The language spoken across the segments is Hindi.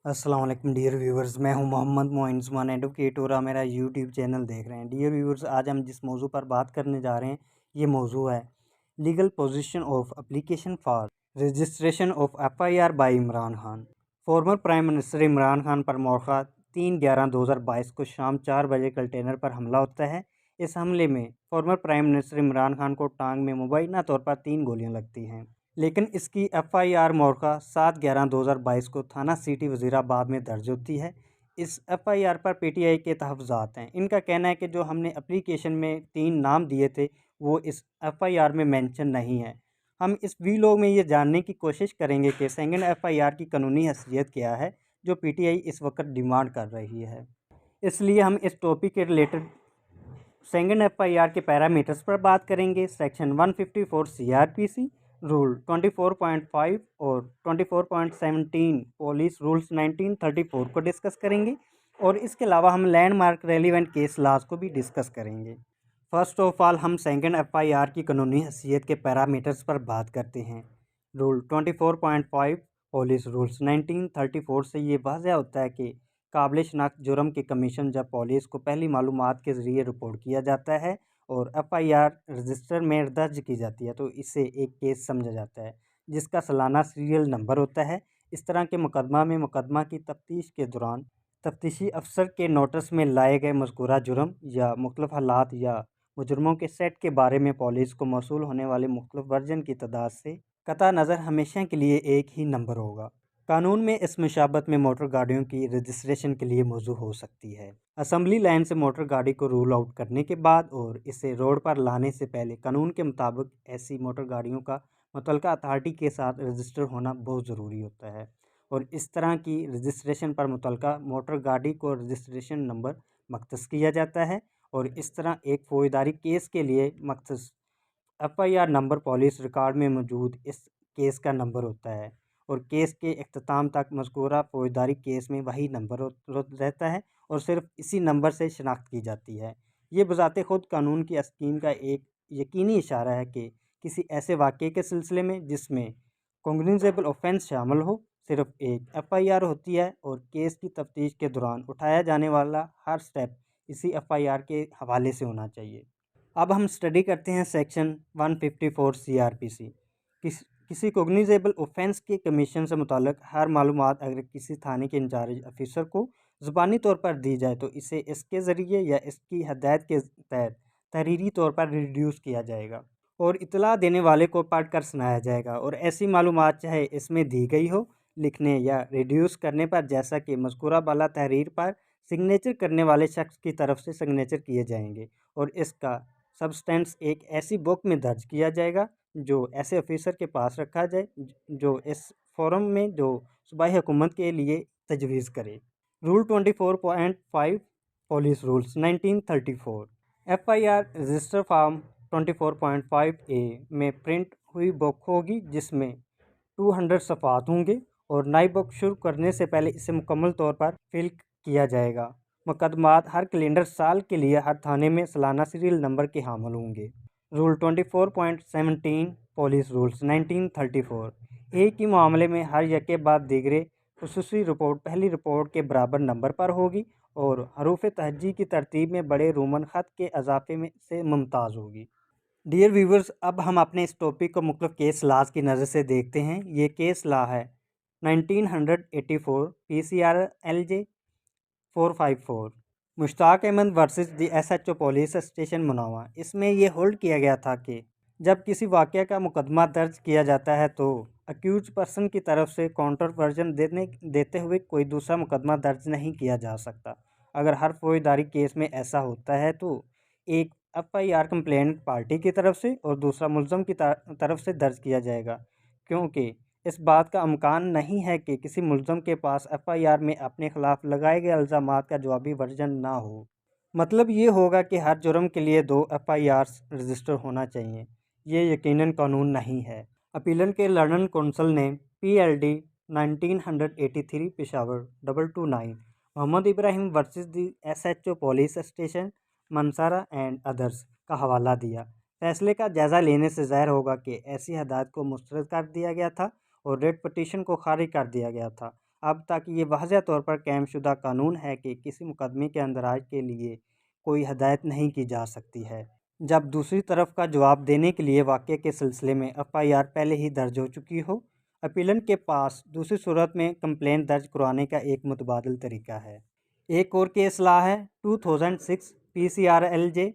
अस्सलाम वालेकुम डियर व्यूवर्स, मैं हूं मोहम्मद मोइन उस्मान एडवोकेट और आप मेरा यूट्यूब चैनल देख रहे हैं। डियर व्यूवर्स, आज हम जिस मौजू पर बात करने जा रहे हैं ये मौजू है legal position of application for registration of FIR by Imran Khan. Former prime minister Imran Khan पर मौका 3/11/2022 को शाम 4 बजे कंटेनर पर हमला होता है। इस हमले में farmer prime minister Imran Khan को टांग में मुबैना तौर पर 3 गोलियां लगती हैं, लेकिन इसकी एफआईआर मौका 7/11/2022 को थाना सिटी वज़ीराबाद में दर्ज होती है। इस एफआईआर पर पीटीआई के तहफ़्फ़ुज़ात हैं। इनका कहना है कि जो हमने एप्लीकेशन में 3 नाम दिए थे वो इस एफआईआर में मेंशन नहीं है। हम इस वीलॉग में ये जानने की कोशिश करेंगे कि सेकंड एफआईआर की कानूनी हैसियत क्या है जो पीटीआई इस वक्त डिमांड कर रही है। इसलिए हम इस टॉपिक के रिलेटेड सेकंड एफआईआर के पैरामीटर्स पर बात करेंगे। सेक्शन 154 सीआरपीसी, रूल 24.5 और 24.17 पुलिस रूल्स 1934 को डिस्कस करेंगे और इसके अलावा हम लैंडमार्क रेलिवेंट केस लॉज को भी डिस्कस करेंगे। फर्स्ट ऑफ ऑल हम सेकंड एफआईआर की कानूनी हैसियत के पैरामीटर्स पर बात करते हैं। रूल 24.5 पुलिस रूल्स 1934 से ये वाज़ह होता है कि काबिल शनाख्त जुर्म के कमीशन जब पुलिस को पहली मालूमात के ज़रिए रिपोर्ट किया जाता है और एफआईआर रजिस्टर में दर्ज की जाती है तो इसे एक केस समझा जाता है जिसका सालाना सीरियल नंबर होता है। इस तरह के मुकदमा में मुकदमा की तफ्तीश के दौरान तफ्तीशी अफसर के नोटिस में लाए गए मज़कूरा जुर्म या मुख्तलिफ हालात या मुजरमों के सेट के बारे में पुलिस को मौसूल होने वाले मुख्तलिफ वर्जन की तादाद से कतई नज़र हमेशा के लिए एक ही नंबर होगा। कानून में इस मुशाबत में मोटर गाड़ियों की रजिस्ट्रेशन के लिए मौजू हो सकती है। असम्बली लाइन से मोटर गाड़ी को रूल आउट करने के बाद और इसे रोड पर लाने से पहले कानून के मुताबिक ऐसी मोटर गाड़ियों का मुतल्लिका अथॉरिटी के साथ रजिस्टर होना बहुत ज़रूरी होता है और इस तरह की रजिस्ट्रेशन पर मुतल्लिका मोटर गाड़ी को रजिस्ट्रेशन नंबर मख्तस किया जाता है और इस तरह एक फौजदारी केस के लिए मख्तस एफआईआर नंबर पुलिस रिकॉर्ड में मौजूद इस केस का नंबर होता है और केस के अख्ताम तक मज़कूरा फौजदारी केस में वही नंबर रहता है और सिर्फ इसी नंबर से शनाख्त की जाती है। ये बज़ाते ख़ुद कानून की स्कीम का एक यकीनी इशारा है कि किसी ऐसे वाक़े के सिलसिले में जिसमें कॉग्निजेबल ऑफेंस शामिल हो सिर्फ एक एफआईआर होती है और केस की तफ्तीश के दौरान उठाया जाने वाला हर स्टेप इसी एफआईआर के हवाले से होना चाहिए। अब हम स्टडी करते हैं सेक्शन 154 सीआरपीसी। किसी कॉग्निजेबल ऑफेंस के कमीशन से मुताल्लिक हर मालूमात अगर किसी थाने के इंचार्ज ऑफिसर को ज़ुबानी तौर पर दी जाए तो इसे इसके ज़रिए या इसकी हदायत के तहत तहरीरी तौर पर रिड्यूस किया जाएगा और इतला देने वाले को पढ़ कर सुनाया जाएगा और ऐसी मालूमात चाहे इसमें दी गई हो लिखने या रिड्यूस करने पर, जैसा कि मज़कूरा बाला तहरीर पर सिग्नेचर करने वाले शख्स की तरफ से सिग्नेचर किए जाएंगे और इसका सब्सटेंस एक ऐसी बुक में दर्ज किया जाएगा जो ऐसे ऑफिसर के पास रखा जाए जो इस फोरम में जो सूबाई हुकूमत के लिए तजवीज़ करे। Rule 24.5 police rules 1934 FIR register form 24.5 ए में प्रिंट हुई बुक होगी जिसमें 200 सफ़ात होंगे और नई बुक शुरू करने से पहले इसे मुकम्मल तौर पर फिल किया जाएगा। मुकदमात हर कैलेंडर साल के लिए हर थाने में सालाना सीरियल नंबर के हामिल होंगे। रूल 24.17 पुलिस रूल्स 1934 एक ही मामले में हर यके बाद दीगरे खुसूसी रिपोर्ट पहली रिपोर्ट के बराबर नंबर पर होगी और हरूफ तहज्जी की तरतीब में बड़े रोमन ख़त के इजाफे में से मुमताज़ होगी। डियर व्यूवर्स, अब हम अपने इस टॉपिक को मुख्तलिफ केस लाज की नज़र से देखते हैं। ये केस ला है 1984 PCRLJ 454 Mushtaq Ahmad versus the SHO police station Munawa. इसमें यह होल्ड किया गया था कि जब किसी वाक़या का मुकदमा दर्ज किया जाता है तो अक्यूज पर्सन की तरफ से काउंटर वर्जन देते हुए कोई दूसरा मुकदमा दर्ज नहीं किया जा सकता। अगर हर फौजदारी केस में ऐसा होता है तो एक एफआईआर कंप्लेंट पार्टी की तरफ से और दूसरा मुलज़म की तरफ से दर्ज किया जाएगा, क्योंकि इस बात का इम्कान नहीं है कि किसी मुलज़म के पास एफआईआर में अपने ख़िलाफ़ लगाए गए इल्ज़ामात का जवाबी वर्जन ना हो। मतलब ये होगा कि हर जुर्म के लिए 2 एफआईआर्स रजिस्टर होना चाहिए। ये यकीनन कानून नहीं है। अपीलन के लंदन कौंसिल ने PLD 1983 Peshawar 229 Mohammad Ibrahim versus the SHO police station Mansehra and others का हवाला दिया। फैसले का जायज़ा लेने से ज़ाहिर होगा कि ऐसी हदायत को मुस्तरद कर दिया गया था और रेड पटिशन को खारिज कर दिया गया था। अब तक ये वाज़ह तौर पर कायमशुदा कानून है कि किसी मुकदमे के अंदराज के लिए कोई हदायत नहीं की जा सकती है जब दूसरी तरफ का जवाब देने के लिए वाक़े के सिलसिले में FIR पहले ही दर्ज हो चुकी हो। अपीलेंट के पास दूसरी सूरत में कंप्लेंट दर्ज करवाने का एक मुतबादिल तरीका है। एक और केस ला है 2006 PCRLJ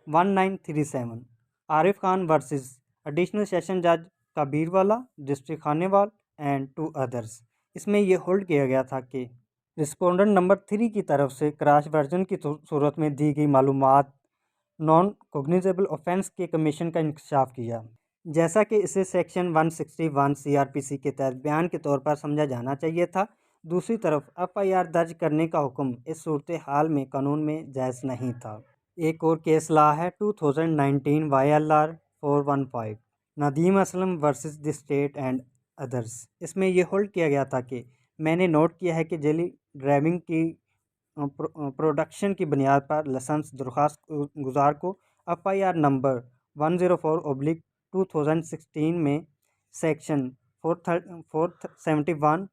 1937 Arif Khan versus additional session जज Kabirwala, district Khanewal and 2 others. इसमें यह होल्ड किया गया था कि रिस्पोंडेंट नंबर 3 की तरफ से क्रैश वर्जन की सूरत में दी गई मालूमात नॉन कॉग्निजेबल ऑफेंस के कमीशन का इंकशाफ किया, जैसा कि इसे सेक्शन 161 CRPC के तहत बयान के तौर पर समझा जाना चाहिए था। दूसरी तरफ FIR दर्ज करने का हुक्म इस सूरत हाल में कानून में जायज़ नहीं था। एक और केस ला है 2019 YLR 415 Nadeem Aslam versus the state and others. इसमें यह होल्ड किया गया था कि मैंने नोट किया है कि जेली ड्राइविंग की प्रोडक्शन की बुनियाद पर लाइसेंस दरख्वास्त गुजार को FIR नंबर 104/2016 में सेक्शन 471,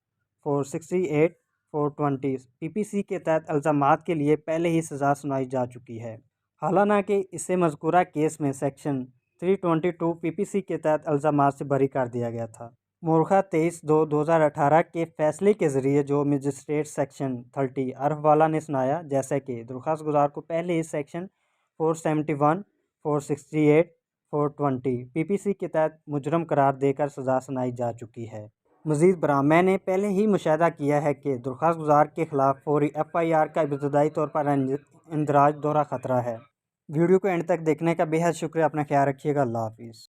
468, 420 PPC के तहत इल्ज़ामात के लिए पहले ही सज़ा सुनाई जा चुकी है। हालांकि इसे मज़कूरा केस में सेक्शन 322 PPC के तहत इल्ज़ामात से बरी कर दिया गया था। मोरखा 23/2/2018 के फैसले के ज़रिए जो मजिस्ट्रेट सेक्शन 30 अरफवाला ने सुनाया, जैसा कि दरख्वास्त गुजार को पहले ही सेक्शन 471, 468, 420 PPC के तहत मुजरम करार देकर सज़ा सुनाई जा चुकी है। मज़ीद बरा मैंने पहले ही मुशाहिदा किया है कि दरख्वास्त गुजार के ख़िलाफ़ फौरी FIR का इब्तदाई तौर पर इंदराज दोहरा ख़तरा है। वीडियो को एंड तक देखने का बेहद शुक्रिया। अपना ख्याल रखिएगा। अल्लाह हाफ़िज़।